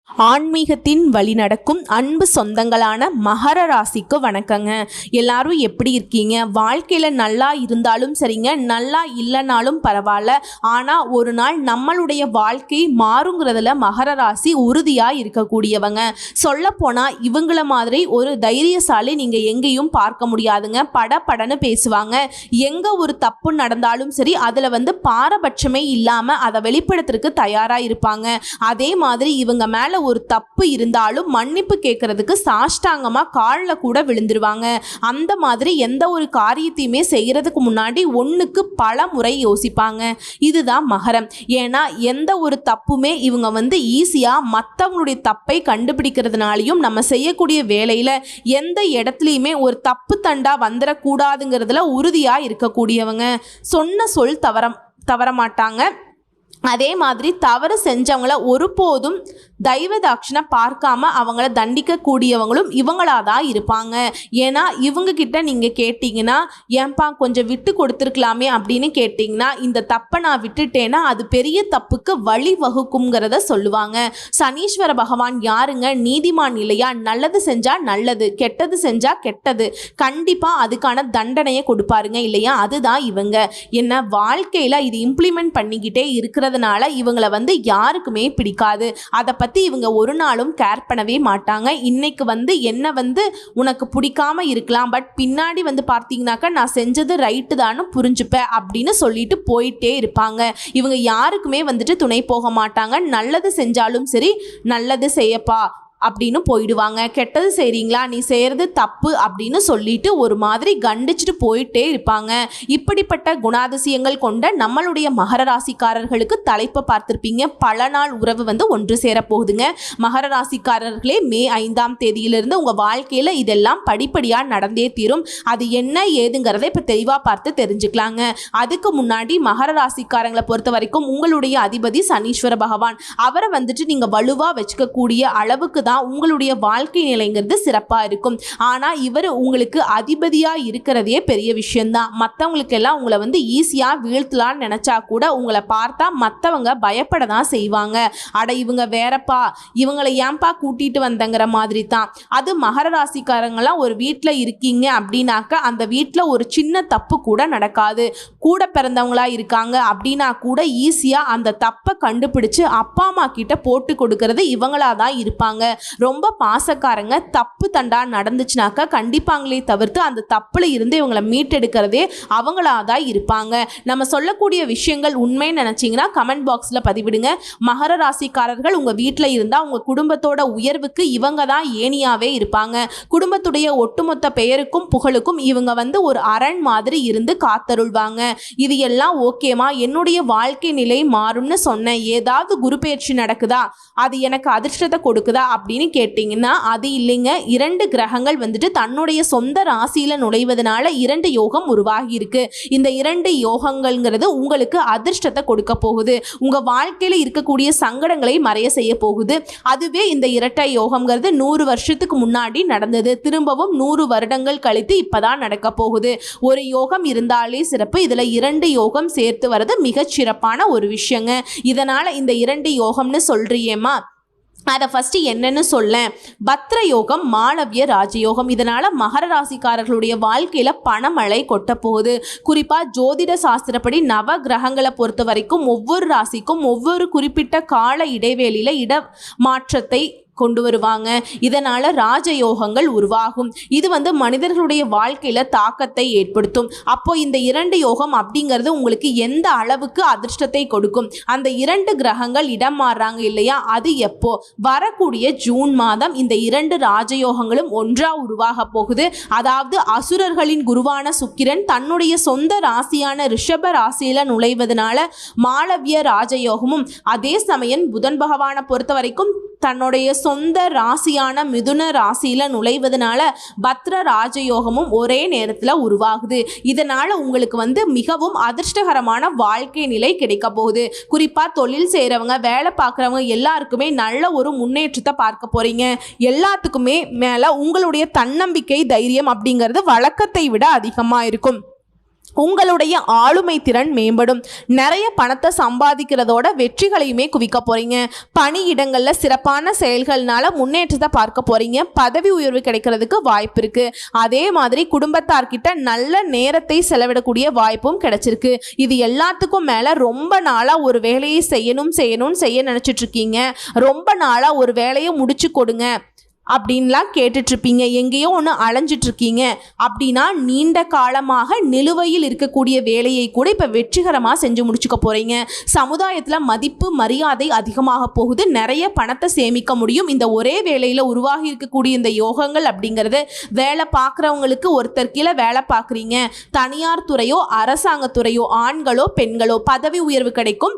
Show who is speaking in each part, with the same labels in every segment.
Speaker 1: ஆன்மீகத்தின் வழி நடக்கும் அன்பு சொந்தங்களான மகர ராசிக்கு வணக்கங்க. எல்லாரும் எப்படி இருக்கீங்க? வாழ்க்கையில் நல்லா இருந்தாலும் சரிங்க, நல்லா இல்லைனாலும் பரவாயில்ல, ஆனால் ஒரு நாள் நம்மளுடைய வாழ்க்கை மாறுங்கிறதுல மகர ராசி உறுதியாக இருக்கக்கூடியவங்க. சொல்லப்போனால் இவங்கள மாதிரி ஒரு தைரியசாலி நீங்கள் எங்கேயும் பார்க்க முடியாதுங்க. படன்னு பேசுவாங்க. எங்கே ஒரு தப்பு நடந்தாலும் சரி அதில் பாரபட்சமே இல்லாமல் அதை வெளிப்படுத்துறதுக்கு தயாராக இருப்பாங்க. அதே மாதிரி இவங்க மேலே ஒரு தப்பு இருந்தாலும் மன்னிப்பு கேட்கறதுக்கு சாஷ்டாங்கமா காலில் கூட விழுந்துருவாங்க. அந்த மாதிரி எந்த ஒரு காரியத்தையுமே செய்யறதுக்கு முன்னாடி ஒன்றுக்கு பல முறை யோசிப்பாங்க. இதுதான் மகரம். ஏன்னா எந்த ஒரு தப்புமே இவங்க ஈஸியாக மற்றவங்களுடைய தப்பை கண்டுபிடிக்கிறதுனாலையும் நம்ம செய்யக்கூடிய வேலையில் எந்த இடத்துலையுமே ஒரு தப்பு தண்டா வந்துடக்கூடாதுங்கிறதுல உறுதியாக இருக்கக்கூடியவங்க. சொன்ன சொல் தவற மாட்டாங்க. அதே மாதிரி தவறு செஞ்சவங்கள ஒருபோதும் தெய்வதாட்சணை பார்க்காம அவங்கள தண்டிக்கக்கூடியவங்களும் இவங்களாக தான் இருப்பாங்க. ஏன்னா இவங்க கிட்ட நீங்கள் கேட்டிங்கன்னா, ஏன்பா கொஞ்சம் விட்டு கொடுத்துருக்கலாமே அப்படின்னு கேட்டிங்கன்னா, இந்த தப்பை நான் விட்டுட்டேன்னா அது பெரிய தப்புக்கு வழி வகுக்குங்கிறத சொல்லுவாங்க. சனீஸ்வர பகவான் யாருங்க? நீதிமான் இல்லையா? நல்லது செஞ்சால் நல்லது, கெட்டது செஞ்சால் கெட்டது, கண்டிப்பாக அதுக்கான தண்டனையை கொடுப்பாருங்க இல்லையா? அதுதான் இவங்க. என்ன வாழ்க்கையில் இது இம்ப்ளிமெண்ட் பண்ணிக்கிட்டே இருக்கிறதுனால இவங்களை யாருக்குமே பிடிக்காது. அதை பற்றி இவங்க ஒரு நாளும் கேர் பண்ணவே மாட்டாங்க. இன்னைக்கு என்ன உனக்கு பிடிக்காம இருக்கலாம், பட் பின்னாடி பார்த்தீங்கன்னாக்கா நான் செஞ்சது ரைட்டு தான்னு புரிஞ்சுப்பேன் அப்படின்னு சொல்லிட்டு போயிட்டே இருப்பாங்க. இவங்க யாருக்குமே துணை போக மாட்டாங்க. நல்லது செஞ்சாலும் சரி, நல்லது செய்யப்பா அப்படின்னு போயிடுவாங்க. கெட்டது செய்கிறீங்களா, நீ செய்கிறது தப்பு அப்படின்னு சொல்லிட்டு ஒரு மாதிரி கண்டிச்சுட்டு போயிட்டே இருப்பாங்க. இப்படிப்பட்ட குணாதிசயங்கள் கொண்ட நம்மளுடைய மகர ராசிக்காரர்களுக்கு தலைப்பை பார்த்துருப்பீங்க. பல நாள் உறவு ஒன்று சேரப்போகுதுங்க. மகர ராசிக்காரர்களே, மே 5ஆம் தேதியிலிருந்து உங்கள் வாழ்க்கையில் இதெல்லாம் படிப்படியாக நடந்தே தீரும். அது என்ன ஏதுங்கிறத இப்போ தெளிவாக பார்த்து தெரிஞ்சுக்கலாங்க. அதுக்கு முன்னாடி மகர ராசிக்காரங்களை பொறுத்த வரைக்கும் உங்களுடைய அதிபதி சனீஸ்வர பகவான், அவரை நீங்கள் வலுவாக வச்சுக்கக்கூடிய அளவுக்கு தான் உங்களுடைய வாழ்க்கை நிலைங்கிறது சிறப்பாக இருக்கும். ஆனால் இவர் உங்களுக்கு அதிபதியாக இருக்கிறதே பெரிய விஷயம்தான். மற்றவங்களுக்கு எல்லாம் உங்களை ஈஸியாக வீழ்த்தலான்னு நினச்சா கூட உங்களை பார்த்தா மற்றவங்க பயப்பட தான் செய்வாங்க. அட இவங்க வேறப்பா, இவங்களை ஏன்பா கூட்டிட்டு வந்தங்கிற மாதிரி தான். அது மகர ராசிக்காரங்களாம் ஒரு வீட்டில் இருக்கீங்க அப்படின்னாக்க அந்த வீட்டில் ஒரு சின்ன தப்பு கூட நடக்காது. கூட பிறந்தவங்களா இருக்காங்க அப்படின்னா கூட ஈஸியாக அந்த தப்பை கண்டுபிடிச்சு அப்பா அம்மா கிட்ட போட்டு கொடுக்கறது இவங்களா தான் இருப்பாங்க. ரொம்ப பாசக்காரங்க. தப்பு தண்டா நடந்துச்சுனாக்கா கண்டிப்பாங்களே தவிர்த்து அந்த தப்புல இருந்து இவங்களை மீட்டெடுக்கிறதே அவங்களாதான் இருப்பாங்க. நம்ம சொல்லக்கூடிய விஷயங்கள் உண்மைன்னு நினைச்சீங்கன்னா கமெண்ட் பாக்ஸ்ல பதிவிடுங்க. மகர ராசிக்காரர்கள் உங்க வீட்டில் இருந்தால் உங்க குடும்பத்தோட உயர்வுக்கு இவங்க தான் ஏணியாவே இருப்பாங்க. குடும்பத்துடைய ஒட்டுமொத்த பெயருக்கும் புகழுக்கும் இவங்க ஒரு அரண் மாதிரி இருந்து காத்தருள்வாங்க. இது எல்லாம் ஓகேமா, என்னுடைய வாழ்க்கை நிலை மாறும்னு சொன்னேன், ஏதாவது குரு பெயர்ச்சி நடக்குதா, அது எனக்கு அதிர்ஷ்டத்தை கொடுக்குதா அப்படின்னு கேட்டிங்கன்னா அது இல்லைங்க. 2 கிரகங்கள் தன்னுடைய சொந்த ராசியில நுழைவதனால 2 யோகம் உருவாகி இருக்கு. இந்த 2 யோகங்கள்ங்கிறது உங்களுக்கு அதிர்ஷ்டத்தை கொடுக்க போகுது. உங்க வாழ்க்கையில இருக்கக்கூடிய சங்கடங்களை மறைய செய்ய போகுது. அதுவே இந்த இரட்டை யோகம்ங்கிறது 100 வருஷத்துக்கு முன்னாடி நடந்தது. திரும்பவும் 100 வருடங்கள் கழித்து இப்பதான் நடக்க போகுது. ஒரு யோகம் இருந்தாலே சிறப்பு, இதுல 2 யோகம் சேர்த்து வர்றது மிகச் சிறப்பான ஒரு விஷயங்க. இதனால இந்த 2 யோகம்னு சொல்றியேமா, அதை ஃபஸ்ட்டு என்னன்னு சொல்ல. பத்ர யோகம், மாளவிய ராஜயோகம். இதனால் மகர ராசிக்காரர்களுடைய வாழ்க்கையில் பணமழை கொட்ட போகுது. குறிப்பாக ஜோதிட சாஸ்திரப்படி நவ கிரகங்களை பொறுத்த வரைக்கும் ஒவ்வொரு ராசிக்கும் ஒவ்வொரு குறிப்பிட்ட கால இடைவேளையில் இடமாற்றத்தை கொண்டு வருவாங்க. இதனால் ராஜயோகங்கள் உருவாகும். இது மனிதர்களுடைய வாழ்க்கையில் தாக்கத்தை ஏற்படுத்தும். அப்போ இந்த 2 யோகம் அப்படிங்கிறது உங்களுக்கு எந்த அளவுக்கு அதிர்ஷ்டத்தை கொடுக்கும்? அந்த 2 கிரகங்கள் இடம் மாறுறாங்க இல்லையா, அது எப்போ? வரக்கூடிய ஜூன் மாதம் இந்த 2 ராஜயோகங்களும் ஒன்றா உருவாக போகுது. அதாவது அசுரர்களின் குருவான சுக்கிரன் தன்னுடைய சொந்த ராசியான ரிஷப ராசியில நுழைவதனால மாளவிய ராஜயோகமும், அதே சமயம் புதன் பகவானை பொறுத்த வரைக்கும் தன்னுடைய சொந்த ராசியான மிதுன ராசியில நுழைவதனால பத்ர ராஜயோகமும் ஒரே நேரத்தில் உருவாகுது. இதனால உங்களுக்கு மிகவும் அதிர்ஷ்டகரமான வாழ்க்கை நிலை கிடைக்க போகுது. குறிப்பா தொழில் செய்யறவங்க, வேலை பார்க்குறவங்க எல்லாருக்குமே நல்ல ஒரு முன்னேற்றத்தை பார்க்க போறீங்க. எல்லாத்துக்குமே மேல உங்களுடைய தன்னம்பிக்கை, தைரியம் அப்படிங்கிறது வழக்கத்தை விட அதிகமாக இருக்கும். உங்களுடைய ஆளுமை திறன் மேம்படும். நிறைய பணத்தை சம்பாதிக்கிறதோட வெற்றிகளையுமே குவிக்க போறீங்க. பணியிடங்களில் சிறப்பான செயல்கள்னால முன்னேற்றத்தை பார்க்க போறீங்க. பதவி உயர்வு கிடைக்கிறதுக்கு வாய்ப்பு இருக்கு. அதே மாதிரி குடும்பத்தார்கிட்ட நல்ல நேரத்தை செலவிடக்கூடிய வாய்ப்பும் கிடைச்சிருக்கு. இது எல்லாத்துக்கும் மேல ரொம்ப நாளா ஒரு வேலையை செய்ய நினைச்சிட்டு இருக்கீங்க. ரொம்ப நாளா ஒரு வேலையை முடிச்சு கொடுங்க அப்படின்லாம் கேட்டுட்ருப்பீங்க. எங்கேயோ ஒன்று அலைஞ்சிட்ருக்கீங்க அப்படின்னா நீண்ட காலமாக நிலுவையில் இருக்கக்கூடிய வேலையை கூட இப்போ வெற்றிகரமாக செஞ்சு முடிச்சுக்க போகிறீங்க. சமுதாயத்தில் மதிப்பு மரியாதை அதிகமாக போகுது. நிறைய பணத்தை சேமிக்க முடியும். இந்த ஒரே வேலையில் உருவாகி இருக்கக்கூடிய இந்த யோகங்கள் அப்படிங்கிறது வேலை பார்க்குறவங்களுக்கு ஒருத்தர் கீழே வேலை பார்க்குறீங்க. தனியார் துறையோ அரசாங்கத்துறையோ ஆண்களோ பெண்களோ பதவி உயர்வு கிடைக்கும்.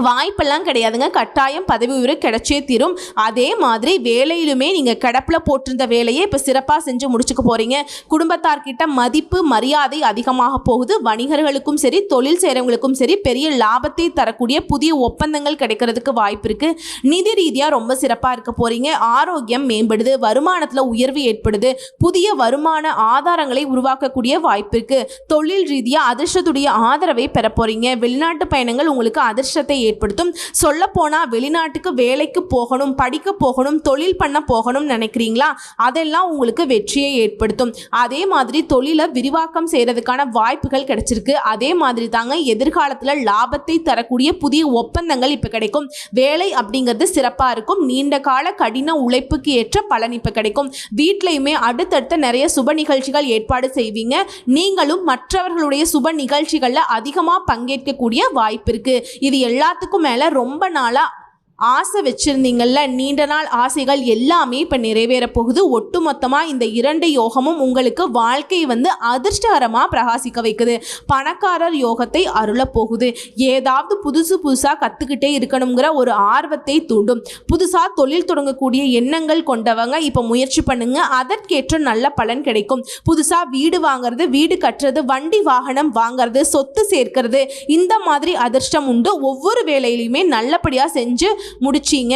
Speaker 1: வாய்ப்பெல்லாம் கிடையாதுங்க. கட்டாயம் பதவி உயர்வு கிடைச்சே தீரும். அதே மாதிரி வேலையிலுமே நீங்கள் கிடப்பில் போட்டிருந்த வேலையை இப்போ சிறப்பாக செஞ்சு முடிச்சுக்க போகிறீங்க. குடும்பத்தார்கிட்ட மதிப்பு மரியாதை அதிகமாக போகுது. வணிகர்களுக்கும் சரி தொழில் செய்கிறவங்களுக்கும் சரி பெரிய லாபத்தை தரக்கூடிய புதிய ஒப்பந்தங்கள் கிடைக்கிறதுக்கு வாய்ப்பு இருக்குது. நிதி ரீதியாக ரொம்ப சிறப்பாக இருக்க போகிறீங்க. ஆரோக்கியம் மேம்படுது. வருமானத்தில் உயர்வு ஏற்படுது. புதிய வருமான ஆதாரங்களை உருவாக்கக்கூடிய வாய்ப்பு இருக்குது. தொழில் ரீதியாக அதிர்ஷ்டத்துடைய ஆதரவை பெற போகிறீங்க. வெளிநாட்டு பயணங்கள் உங்களுக்கு அதிர்ஷ்டத்தை ஏற்படுத்தும். சொல்ல போனா வெளிநாட்டுக்கு வேலைக்கு போகணும், படிக்க போகணும், தொழில் பண்ண போகணும் நினைக்கிறீங்களா? அதெல்லாம் உங்களுக்கு வெற்றியை ஏற்படுத்தும். அதே மாதிரி தொழிலை விரிவாக்கம் செய்யறதுக்கான வாய்ப்புகள் கிடைச்சிருக்கு. அதே மாதிரி தாங்க எதிர்காலத்தில் லாபத்தை தரக்கூடிய புதிய ஒப்பந்தங்கள் இப்போ கிடைக்கும். வேலை அப்படிங்கிறது சிறப்பாக இருக்கும். நீண்ட கால கடின உழைப்புக்கு ஏற்ற பலன் இப்போ கிடைக்கும். வீட்லையுமே அடுத்தடுத்த நிறைய சுப நிகழ்ச்சிகள் ஏற்பாடு செய்வீங்க. நீங்களும் மற்றவர்களுடைய சுப நிகழ்ச்சிகளில் அதிகமாக பங்கேற்கக்கூடிய வாய்ப்பு இருக்கு. இது எல்லாத்துக்கும் மேல ரொம்ப நாளா ஆசை வச்சிருந்தீங்கல்ல, நீண்ட நாள் ஆசைகள் எல்லாமே இப்போ நிறைவேற போகுது. ஒட்டுமொத்தமாக இந்த 2 யோகமும் உங்களுக்கு வாழ்க்கை அதிர்ஷ்டகரமாக பிரகாசிக்க வைக்குது. பணக்காரர் யோகத்தை அருள போகுது. ஏதாவது புதுசாக கற்றுக்கிட்டே இருக்கணுங்கிற ஒரு ஆர்வத்தை தூண்டும். புதுசாக தொழில் தொடங்கக்கூடிய எண்ணங்கள் கொண்டவங்க இப்போ முயற்சி பண்ணுங்க. அதற்கேற்ற நல்ல பலன் கிடைக்கும். புதுசாக வீடு வாங்கிறது, வீடு கட்டுறது, வண்டி வாகனம் வாங்கிறது, சொத்து சேர்க்கிறது, இந்த மாதிரி அதிர்ஷ்டம் உண்டு. ஒவ்வொரு வேலையிலையுமே நல்லபடியாக செஞ்சு முடிச்சிங்க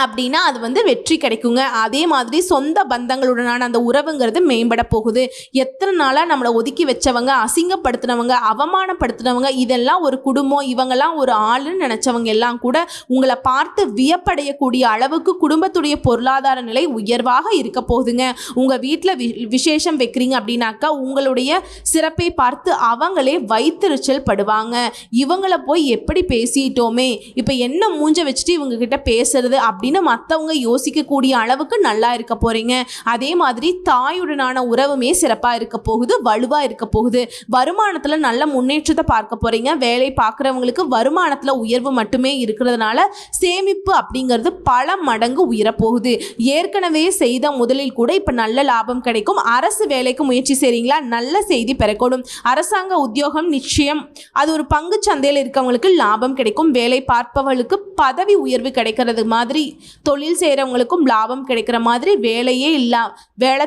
Speaker 1: அப்படின்னா அது வெற்றி கிடைக்குங்க. அதே மாதிரி சொந்த பந்தங்களுடனான அந்த உறவுங்கிறது மேம்பட போகுது. எத்தனை நாளாக நம்மளை ஒதுக்கி வச்சவங்க, அசிங்கப்படுத்தினவங்க, அவமானப்படுத்தினவங்க, இதெல்லாம் ஒரு குடும்பம், இவங்கெல்லாம் ஒரு ஆளுன்னு நினச்சவங்க எல்லாம் கூட உங்களை பார்த்து வியப்படையக்கூடிய அளவுக்கு குடும்பத்துடைய பொருளாதார நிலை உயர்வாக இருக்க போகுதுங்க. உங்கள் வீட்டில் விசேஷம் வைக்கிறீங்க அப்படின்னாக்கா உங்களுடைய சிறப்பை பார்த்து அவங்களே வைத்தறிச்சல் படுவாங்க. இவங்களை போய் எப்படி பேசிட்டோமே, இப்போ என்ன மூஞ்ச வச்சுட்டு இவங்க கிட்ட பேசுறது அப்படின்னு மற்றவங்க யோசிக்கக்கூடிய அளவுக்கு நல்லா இருக்க போறீங்க. அதே மாதிரி தாயுடனான உறவுமே சிறப்பாக இருக்க போகுது, வலுவாக இருக்க போகுது. வருமானத்தில் நல்ல முன்னேற்றத்தை பார்க்க போறீங்க. வேலை பார்க்குறவங்களுக்கு வருமானத்தில் உயர்வு மட்டுமே இருக்கிறதுனால சேமிப்பு அப்படிங்கிறது பல மடங்கு உயரப்போகுது. ஏற்கனவே செய்த முதலில் கூட இப்போ நல்ல லாபம் கிடைக்கும். அரசு வேலைக்கு முயற்சி செய்கிறீங்களா? நல்ல செய்தி பெறக்கூடும். அரசாங்க உத்தியோகம் நிச்சயம் அது ஒரு பங்கு சந்தையில் இருக்கவங்களுக்கு லாபம் கிடைக்கும். வேலை பார்ப்பவர்களுக்கு பதவி உயர்வு கிடைக்கிறது மாதிரி, தொழில் செய்கிறவங்களுக்கும் லாபம் கிடைக்கிற மாதிரி, வேலை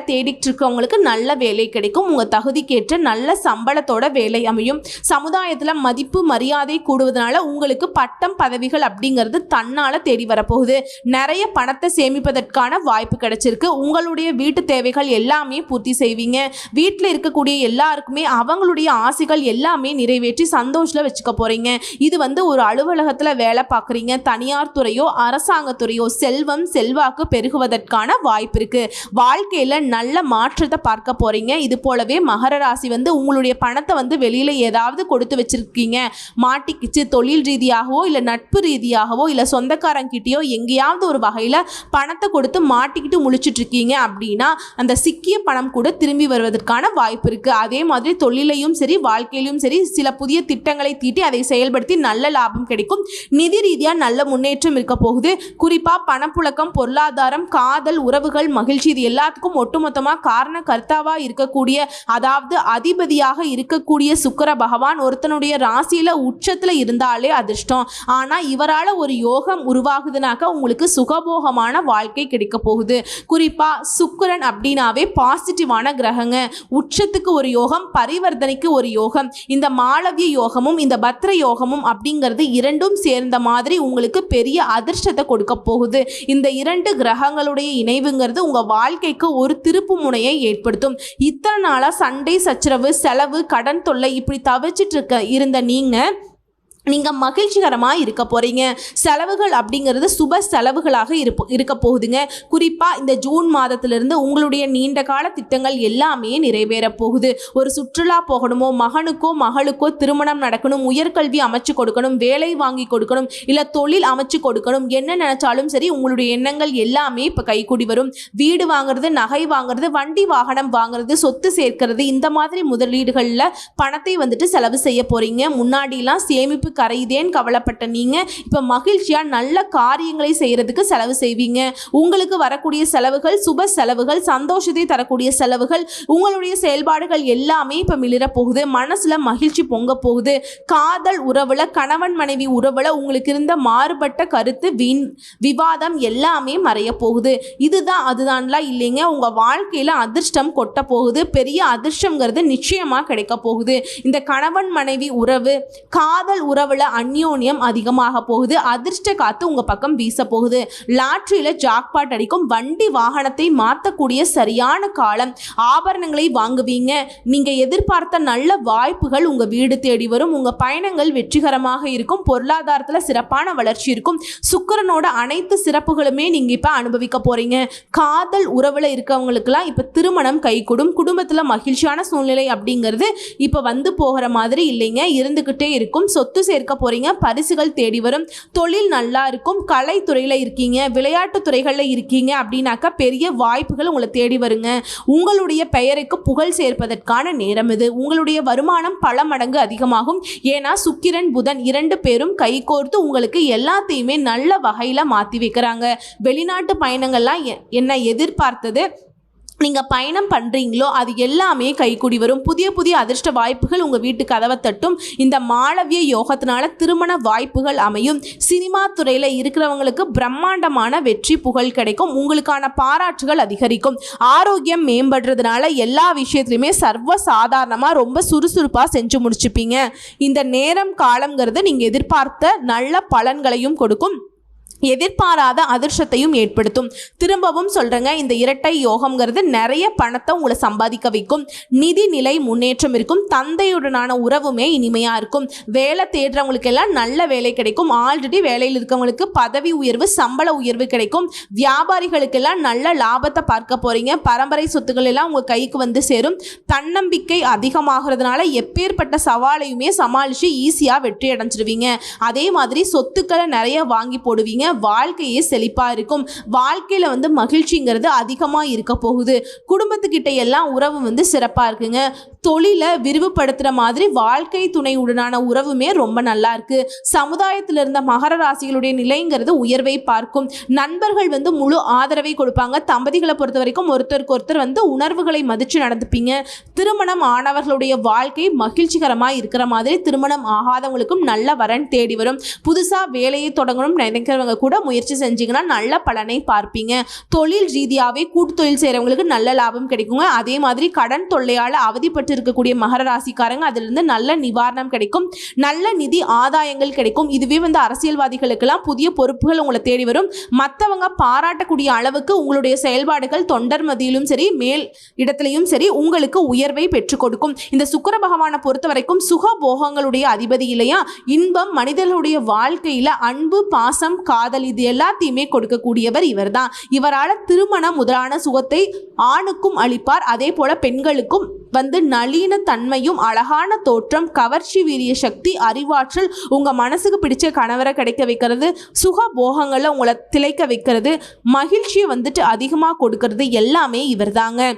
Speaker 1: தேடிட்டு இருக்கவங்களுக்கு நல்ல வேலை கிடைக்கும். உங்கள் தகுதிக்கேற்ற நல்ல சம்பளத்தோட வேலை அமையும். சமுதாயத்தில் மதிப்பு மரியாதை கூடுவதனால உங்களுக்கு பட்டம் பதவிகள் அப்படிங்கிறது தன்னால் தேடி வரப்போகுது. நிறைய பணத்தை சேமிப்பதற்கான வாய்ப்பு கிடைச்சிருக்கு. உங்களுடைய வீட்டு தேவைகள் எல்லாமே பூர்த்தி செய்வீங்க. வீட்டில் இருக்கக்கூடிய எல்லாருக்குமே அவங்களுடைய ஆசைகள் எல்லாமே நிறைவேற்றி சந்தோஷத்தில் வச்சுக்க போகிறீங்க. இது ஒரு அலுவலகத்தில் வேலை பார்க்குறீங்க, தனியார் துறையோ அரசாங்கத்துறையோ செல்வம் செல்வாக்கு பெருகுவதற்கான வாய்ப்பு இருக்கு. வாழ்க்கையில நல்ல மாற்றத்தை பார்க்க போறீங்க. இது போலவே மகர ராசி உங்களுடைய பணத்தை வெளியில ஏதாவது கொடுத்து வச்சிருக்கீங்க, மாட்டிக்கிச்சு, தொழில் ரீதியாகவோ இல்ல நட்பு ரீதியாகவோ இல்ல சொந்தக்காரங்கிட்டயோ எங்கேயாவது ஒரு வகையில பணத்தை கொடுத்து மாட்டிக்கிட்டு முழிச்சிட்டு இருக்கீங்க அப்படின்னா அந்த சிக்கிய பணம் கூட திரும்பி வருவதற்கான வாய்ப்பு இருக்கு. அதே மாதிரி தொழிலையும் சரி வாழ்க்கையிலும் சரி சில புதிய திட்டங்களை தீட்டி அதை செயல்படுத்தி நல்ல லாபம் கிடைக்கும். நிதி ரீதியா நல்ல முன்னேற்றம் இருக்க போகுது. குறிப்பா பணப்புழக்கம், பொருளாதாரம், காதல், உறவுகள், மகிழ்ச்சி, இது எல்லாத்துக்கும் ஒட்டுமொத்தமாக காரண கர்த்தாவா இருக்கக்கூடிய, அதாவது அதிபதியாக இருக்கக்கூடிய சுக்கிர பகவான் ஒருத்தனுடைய ராசியில உச்சத்துல இருந்தாலே அதிர்ஷ்டம். ஆனா இவரால் ஒரு யோகம் உருவாகுதுனாக்க உங்களுக்கு சுகபோகமான வாழ்க்கை கிடைக்க போகுது. குறிப்பா சுக்கிரன் அப்படின்னாவே பாசிட்டிவான கிரகங்க. உச்சத்துக்கு ஒரு யோகம், பரிவர்த்தனைக்கு ஒரு யோகம். இந்த மாளவிய யோகமும் இந்த பத்ர யோகமும் அப்படிங்கிறது இரண்டும் சேர்ந்த மாதிரி உங்களுக்கு பெரிய அதிர்ஷ்டத்தை கொடுக்க போகுது. இந்த 2 கிரகங்களுடைய இணைவுங்கிறது உங்க வாழ்க்கைக்கு ஒரு திருப்பு முனையை ஏற்படுத்தும். இத்தனை நாளா சண்டை சச்சரவு, செலவு, கடன் தொல்லை இப்படி தவிச்சிட்டு இருந்த நீங்க மகிழ்ச்சிகரமா இருக்க போறீங்க. செலவுகள் அப்படிங்கிறது சுப செலவுகளாக இருக்க போகுதுங்க. குறிப்பா இந்த ஜூன் மாதத்திலிருந்து உங்களுடைய நீண்ட கால திட்டங்கள் எல்லாமே நிறைவேற போகுது. ஒரு சுற்றுலா போகணுமோ, மகனுக்கோ மகளுக்கோ திருமணம் நடக்கணும், உயர்கல்வி அமைச்சு கொடுக்கணும், வேலை வாங்கி கொடுக்கணும், இல்ல தொழில் அமைச்சு கொடுக்கணும், என்ன நினைச்சாலும் சரி உங்களுடைய எண்ணங்கள் எல்லாமே இப்ப கைகூடி வரும். வீடு வாங்குறது, நகை வாங்குறது, வண்டி வாகனம் வாங்குறது, சொத்து சேர்க்கிறது, இந்த மாதிரி முதலீடுகள்ல பணத்தை செலவு செய்ய போறீங்க. முன்னாடிலாம் சேமிப்பு கரையுதேன்னு கவலைப்பட்ட நீங்க இப்ப மகிழ்ச்சியா நல்ல காரியங்களை செய்யறதுக்கு செலவு செய்வீங்க. உங்களுக்கு வரக்கூடிய செலவுகள் சுப செலவுகள், சந்தோஷத்தை தரக்கூடிய செலவுகள், உங்களுடைய செயல்பாடுகள் எல்லாமே இப்ப மிளிர போகுது. மனசுல மகிழ்ச்சி பொங்க போகுது. காதல் உறவுல, கணவன் மனைவி உறவுல உங்களுக்கு இருந்த மாறுபட்ட கருத்து, விவாதம் எல்லாமே மறைய போகுது. இதுதான் அதுதான்லாம் இல்லைங்க. உங்க வாழ்க்கையில அதிர்ஷ்டம் கொட்ட போகுது. பெரிய அதிர்ஷ்டம்ங்கிறது நிச்சயமா கிடைக்க போகுது. இந்த கணவன் மனைவி உறவு, காதல் உறவுல அந்யோன்யம் அதிகமாக போகுது. அதிர்ஷ்ட காத்து உங்க பக்கம் வீச போகுது. லாட்டரியில ஜாக்பாட் அடிக்கும். வண்டி வாகனத்தை மாற்றக்கூடிய சரியான காலம். ஆபரணங்களை வாங்குவீங்க. நீங்க எதிர்பார்த்த நல்ல வாய்ப்புகள் உங்க வீடு தேடி வரும். உங்க பயணங்கள் வெற்றிகரமாக இருக்கும். பொருளாதாரத்துல சிறப்பான வளர்ச்சி இருக்கும். சுக்கிரனோட அனைத்து சிறப்புகளுமே நீங்க இப்ப அனுபவிக்க போறீங்க. காதல் உறவுல இருக்கவங்களுக்குலாம் இப்ப திருமணம் கைகூடும். குடும்பத்துல மகிழ்ச்சியான சூழ்நிலை அப்படிங்கிறது இப்ப போகிற மாதிரி இல்லைங்க, இருந்துகிட்டே இருக்கும். சொத்து சேர்க்க போறீங்க. பரிசுகள் தேடி வரும். தொழில் நல்லா இருக்கும். கலைத்துறையில இருக்கீங்க, விளையாட்டு துறைகள்ல இருக்கீங்க அப்படின்னாக்கா பெரிய வாய்ப்புகள் உங்களை தேடி வருங்க. உங்களுடைய பெயருக்கு புகழ் சேர்ப்பதற்கான நேரம் இது. உங்களுடைய வருமானம் பல மடங்கு அதிகமாகும். ஏன்னா சுக்கிரன் புதன் 2 பேரும் கைகோர்த்து உங்களுக்கு எல்லாத்தையுமே நல்ல வகையில மாத்தி வைக்கிறாங்க. வெளிநாட்டு பயணங்கள்லாம் என்ன எதிர்பார்த்தது நீங்கள் பயணம் பண்ணுறீங்களோ அது எல்லாமே கைக்கூடி வரும். புதிய புதிய அதிர்ஷ்ட வாய்ப்புகள் உங்கள் வீட்டு கதவை தட்டும். இந்த மாளவிய யோகத்தினால திருமண வாய்ப்புகள் அமையும். சினிமா துறையில் இருக்கிறவங்களுக்கு பிரம்மாண்டமான வெற்றி புகழ் கிடைக்கும். உங்களுக்கான பாராட்டுகள் அதிகரிக்கும். ஆரோக்கியம் மேம்படுறதுனால எல்லா விஷயத்துலையுமே சர்வ சாதாரணமாக ரொம்ப சுறுசுறுப்பாக செஞ்சு முடிச்சுப்பீங்க. இந்த நேரம் காலங்கிறது நீங்கள் எதிர்பார்த்த நல்ல பலன்களையும் கொடுக்கும். எதிர்பாராத அதிர்ஷ்டத்தையும் ஏற்படுத்தும். திரும்பவும் சொல்றேங்க, இந்த இரட்டை யோகம்ங்கிறது நிறைய பணத்தை உங்களை சம்பாதிக்க வைக்கும். நிதி நிலை முன்னேற்றம் இருக்கும். தந்தையுடனான உறவுமே இனிமையா இருக்கும். வேலை தேடுறவங்களுக்கு எல்லாம் நல்ல வேலை கிடைக்கும். ஆல்ரெடி வேலையில் இருக்கவங்களுக்கு பதவி உயர்வு, சம்பள உயர்வு கிடைக்கும். வியாபாரிகளுக்கெல்லாம் நல்ல லாபத்தை பார்க்க போறீங்க. பரம்பரை சொத்துக்கள் எல்லாம் உங்க கைக்கு சேரும். தன்னம்பிக்கை அதிகமாகிறதுனால எப்பேற்பட்ட சவாலையுமே சமாளிச்சு ஈஸியா வெற்றி அடைஞ்சிருவீங்க. அதே மாதிரி சொத்துக்களை நிறைய வாங்கி போடுவீங்க. வாழ்க்கையே செழிப்பா இருக்கும். வாழ்க்கையில மகிழ்ச்சிங்கிறது அதிகமா இருக்க போகுது. குடும்பத்துக்கிட்ட எல்லாம் உறவு சிறப்பா இருக்குங்க. தொழிலை விரிவுபடுத்துற மாதிரி வாழ்க்கை துணையுடனான உறவுமே ரொம்ப நல்லா இருக்கு. சமுதாயத்தில் இருந்த மகர ராசிகளுடைய நிலைங்கிறது உயர்வை பார்க்கும். நண்பர்கள் முழு ஆதரவை கொடுப்பாங்க. தம்பதிகளை பொறுத்த வரைக்கும் ஒருத்தருக்கு ஒருத்தர் உணர்வுகளை மதிச்சு நடந்துப்பீங்க. திருமணம் ஆனவர்களுடைய வாழ்க்கை மகிழ்ச்சிகரமா இருக்கிற மாதிரி திருமணம் ஆகாதவங்களுக்கும் நல்ல வரன் தேடி வரும். புதுசா வேலையை தொடங்கணும் நினைக்கிறவங்க கூட முயற்சி செஞ்சீங்கன்னா நல்ல பலனை பார்ப்பீங்க. தொழில் ரீதியாவே கூட்டு தொழில் செய்யறவங்களுக்கு நல்ல லாபம் கிடைக்குங்க. அதே மாதிரி கடன் தொல்லையால அவதிப்பட்டு இருக்கக்கூடிய மகர ராசிக்காரங்க அதிலிருந்து நல்ல நிவாரணம் கிடைக்கும். நல்ல நிதி ஆதாயங்கள் கிடைக்கும். இதுவே அரசியல்வாதிகளுக்கெல்லாம் புதிய பொறுப்புகள் உங்களை தேடி வரும். மற்றவங்க பாராட்டக்கூடிய அளவுக்கு உங்களுடைய செயல்பாடுகள் தொண்டர் மத்தியிலும் சரி, மேல் இடத்திலையும் சரி உங்களுக்கு உயர்வை பெற்றுக் கொடுக்கும். இந்த சுக்கிர பகவானை பொறுத்த வரைக்கும் சுக போகங்களுடைய அதிபதி இல்லையா? இன்பம், மனிதர்களுடைய வாழ்க்கையில அன்பு, பாசம், காதல் இது எல்லாத்தையுமே கொடுக்கக்கூடியவர் இவர்தான். இவரால் திருமணம் முதலான சுகத்தை ஆணுக்கும் அளிப்பார். அதே போல பெண்களுக்கும் நளின தன்மையும், அழகான தோற்றம், கவர்ச்சி, வீரிய சக்தி, அறிவாற்றல், உங்க மனசுக்கு பிடிச்ச கணவரை கிடைக்க வைக்கிறது, சுக போகங்களை உங்களை திளைக்க வைக்கிறது, மகிழ்ச்சியை அதிகமாக கொடுக்கறது எல்லாமே இவர்தாங்க.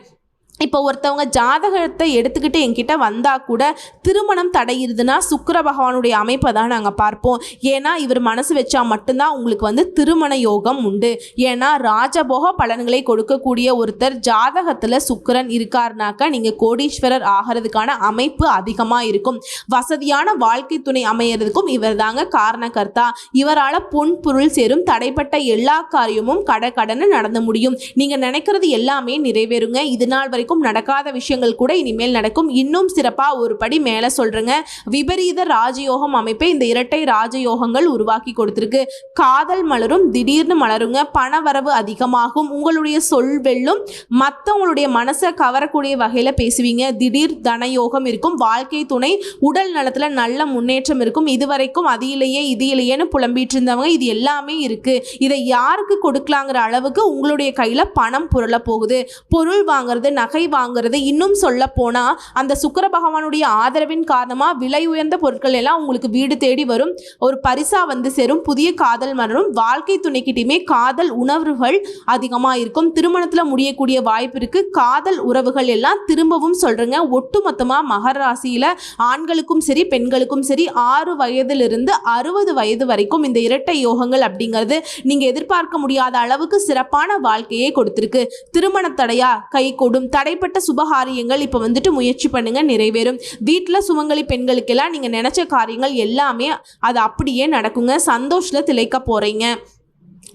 Speaker 1: இப்போ ஒருத்தவங்க ஜாதகத்தை எடுத்துக்கிட்டு என்கிட்ட வந்தால் கூட திருமணம் தடையிருதுன்னா சுக்கிர பகவானுடைய அமைப்பை தான் நாங்கள் பார்ப்போம். ஏன்னா இவர் மனசு வச்சா மட்டும்தான் உங்களுக்கு திருமண யோகம் உண்டு. ஏன்னா ராஜபோக பலன்களை கொடுக்கக்கூடிய ஒருத்தர் ஜாதகத்தில் சுக்கிரன் இருக்காருனாக்கா நீங்கள் கோடீஸ்வரர் ஆகிறதுக்கான அமைப்பு அதிகமாக இருக்கும். வசதியான வாழ்க்கை துணை அமையறதுக்கும் இவர் தாங்க காரணக்கர்த்தா. இவரால் பொன் பொருள் சேரும். தடைப்பட்ட எல்லா காரியமும் கடன்னு நடந்து முடியும். நீங்கள் நினைக்கிறது எல்லாமே நிறைவேறுங்க. இது நாள் வரைக்கும் நடக்காத விஷயங்கள் கூட இனிமேல் நடக்கும். இன்னும் சிறப்பாக ஒரு படி மேலே சொல்கிறேங்க, விபரீத ராஜயோகம் அமைப்பை இந்த இரட்டை ராஜயோகங்கள் உருவாக்கி கொடுத்துருக்கு. காதல் மலரும், திடீர்னு மலருங்க. பணவரவு அதிகமாகும், உங்களுடைய சொல் வெல்லும், மற்றவங்களுடைய மனசை கவரக்கூடிய வகையில் பேசுவீங்க. திடீர் தனயோகம் இருக்கும். வாழ்க்கை துணை உடல் நலத்தில் நல்ல முன்னேற்றம் இருக்கும். இதுவரைக்கும் அது இல்லையே இது இல்லையேன்னு புலம்பிட்டு இருந்தவங்க இது எல்லாமே இருக்கு. இதை யாருக்கு கொடுக்கலாங்கிற அளவுக்கு உங்களுடைய கையில் பணம் புரள போகுது. பொருள் வாங்குறது, நகை வாங்குறது, இன்னும் சொல்ல போனா அந்த சுக்கிர பகவானுடைய ஆதரவின் காரணமா விலை உயர்ந்த பொருட்கள் எல்லாம் உங்களுக்கு வீடு தேடி வரும். ஒரு பரிசா வந்து சேரும். புதிய காதல் மலரும். வாழ்க்கை துணைக்கிட்டையுமே காதல் உணர்வுகள் அதிகமாக இருக்கும். திருமணத்தில் முடியக்கூடிய வாய்ப்பு இருக்கு. காதல் உறவுகள் எல்லாம் திரும்பவும் சொல்றேங்க, ஒட்டுமொத்தமாக மகர ராசியில ஆண்களுக்கும் சரி பெண்களுக்கும் சரி 6 வயதிலிருந்து 60 வயது வரைக்கும் இந்த இரட்டை யோகங்கள் அப்படிங்கிறது நீங்க எதிர்பார்க்க முடியாத அளவுக்கு சிறப்பான வாழ்க்கையை கொடுத்திருக்கு. திருமண தடையா கை கொடும். தடைப்பட்ட சுபகாரியங்கள் இப்ப வந்துட்டு முயற்சி பண்ணுங்க, நிறைவேறும். வீட்டில் சுமங்கலி பெண்களுக்கெல்லாம் நீங்க நினைச்ச காரியங்கள் எல்லாமே அது அப்படியே நடக்குங்க. சந்தோஷத்துல திளைக்க போறீங்க.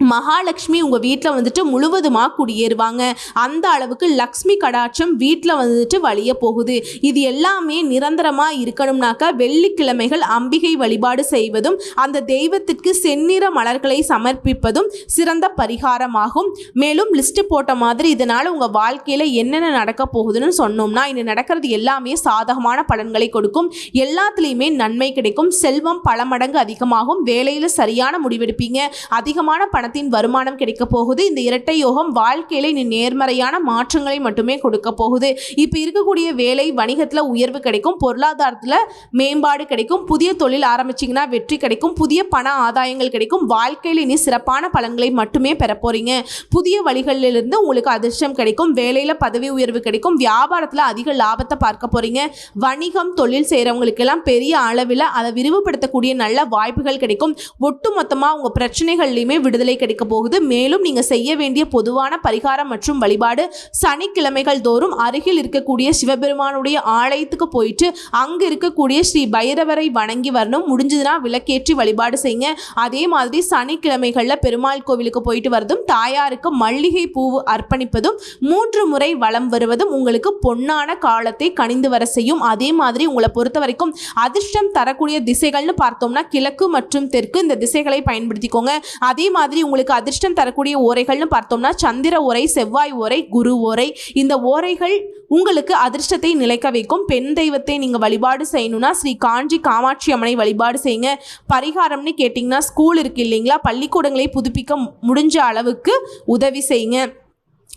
Speaker 1: மகாலட்சுமி உங்கள் வீட்டில் வந்துட்டு முழுவதுமாக குடியேறுவாங்க. அந்த அளவுக்கு லக்ஷ்மி கடாட்சம் வீட்டில் வந்துட்டு வழிய போகுது. இது எல்லாமே நிரந்தரமாக இருக்கணும்னாக்கா வெள்ளிக்கிழமைகள் அம்பிகை வழிபாடு செய்வதும் அந்த தெய்வத்திற்கு செந்நிற மலர்களை சமர்ப்பிப்பதும் சிறந்த பரிகாரமாகும். மேலும் லிஸ்ட் போட்ட மாதிரி இதனால் உங்கள் வாழ்க்கையில் என்னென்ன நடக்க போகுதுன்னு சொன்னோம்னா இன்னும் நடக்கிறது எல்லாமே சாதகமான பலன்களை கொடுக்கும். எல்லாத்துலேயுமே நன்மை கிடைக்கும். செல்வம் பல மடங்கு அதிகமாகும். வேலையில் சரியான முடிவெடுப்பீங்க. அதிகமான பணத்தின் வருமானம் கிடைக்க போகுது. இந்த இரட்டை யோகம் வாழ்க்கையில நீ நேர்மறையான மாற்றங்களை மட்டுமே கொடுக்க போகுது. இப்போ இருக்கக்கூடிய வேலை வணிகத்தில் உயர்வு கிடைக்கும். பொருளாதாரத்தில் மேம்பாடு கிடைக்கும். புதிய தொழில் ஆரம்பிச்சிங்கன்னா வெற்றி கிடைக்கும். புதிய பண ஆதாயங்கள் கிடைக்கும். வாழ்க்கையில் இனி சிறப்பான பலன்களை மட்டுமே பெற போறீங்க. புதிய வழிகளிலிருந்து உங்களுக்கு அதிர்ஷ்டம் கிடைக்கும். வேலையில் பதவி உயர்வு கிடைக்கும். வியாபாரத்தில் அதிக லாபத்தை பார்க்க போறீங்க. வணிகம் தொழில் செய்கிறவங்களுக்கெல்லாம் பெரிய அளவில் அதை விரிவுபடுத்தக்கூடிய நல்ல வாய்ப்புகள் கிடைக்கும். ஒட்டுமொத்தமாக உங்கள் பிரச்சனைகள்லையுமே விடுதலை கிடைக்க போகுது. மேலும் நீங்க செய்ய வேண்டிய பொதுவான பரிகாரம் மற்றும் வழிபாடு சனிக்கிழமைகள் தோறும் அருகில் இருக்கக்கூடிய சிவபெருமானுடைய ஆலயத்துக்கு போயிட்டு அங்க இருக்கக்கூடிய ஸ்ரீ பைரவரை வணங்கி வரணும். முடிஞ்சதுன்னா விளக்கேற்றி வழிபாடு செய்யுங்க. அதே மாதிரி சனிக்கிழமைகள்ல பெருமாள் கோவிலுக்கு போயிட்டு வரதும், தாயாருக்கு மல்லிகை பூவு அர்ப்பணிப்பதும், 3 முறை வலம் வருவதும் உங்களுக்கு பொன்னான காலத்தை கணிந்து வர செய்யும். அதே மாதிரி உங்களை பொறுத்த வரைக்கும் அதிர்ஷ்டம் தரக்கூடிய திசைகள்னு பார்த்தோம்னா கிழக்கு மற்றும் தெற்கு, இந்த திசைகளை பயன்படுத்திக்கோங்க. அதே மாதிரி உங்களுக்கு அதிர்ஷ்டம் தரக்கூடிய ஓரைகள்னு பார்த்தோம்னா சந்திர ஓரை, செவ்வாய் ஓரை, குரு ஓரை. இந்த ஓரைகள் உங்களுக்கு அதிர்ஷ்டத்தை நிலைக்க வைக்கும். பெண் தெய்வத்தை நீங்க வழிபாடு செய்யணும்னா ஸ்ரீ காஞ்சி காமாட்சி அம்மனை வழிபாடு செய்யுங்க. பரிகாரம்னு கேட்டிங்கன்னா ஸ்கூல் இருக்கு இல்லைங்களா, பள்ளிக்கூடங்களை புதுப்பிக்க முடிஞ்ச அளவுக்கு உதவி செய்யுங்க.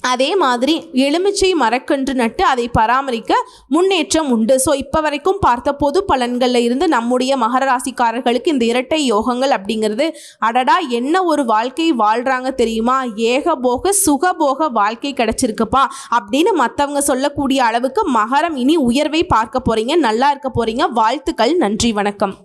Speaker 1: அதே மாதிரி எலுமிச்சை மரக்கன்று நட்டு அதை பராமரிக்க முன்னேற்றம் உண்டு. ஸோ இப்போ வரைக்கும் பார்த்த பொது பலன்களில் இருந்து நம்முடைய மகர ராசிக்காரர்களுக்கு இந்த இரட்டை யோகங்கள் அப்படிங்கிறது அடடா என்ன ஒரு வாழ்க்கை வாழ்கிறாங்க தெரியுமா, ஏகபோக சுகபோக வாழ்க்கை கிடைச்சிருக்குப்பா அப்படின்னு மற்றவங்க சொல்லக்கூடிய அளவுக்கு மகரம் இனி உயர்வை பார்க்க போகிறீங்க, நல்லா இருக்க போகிறீங்க. வாழ்த்துக்கள். நன்றி, வணக்கம்.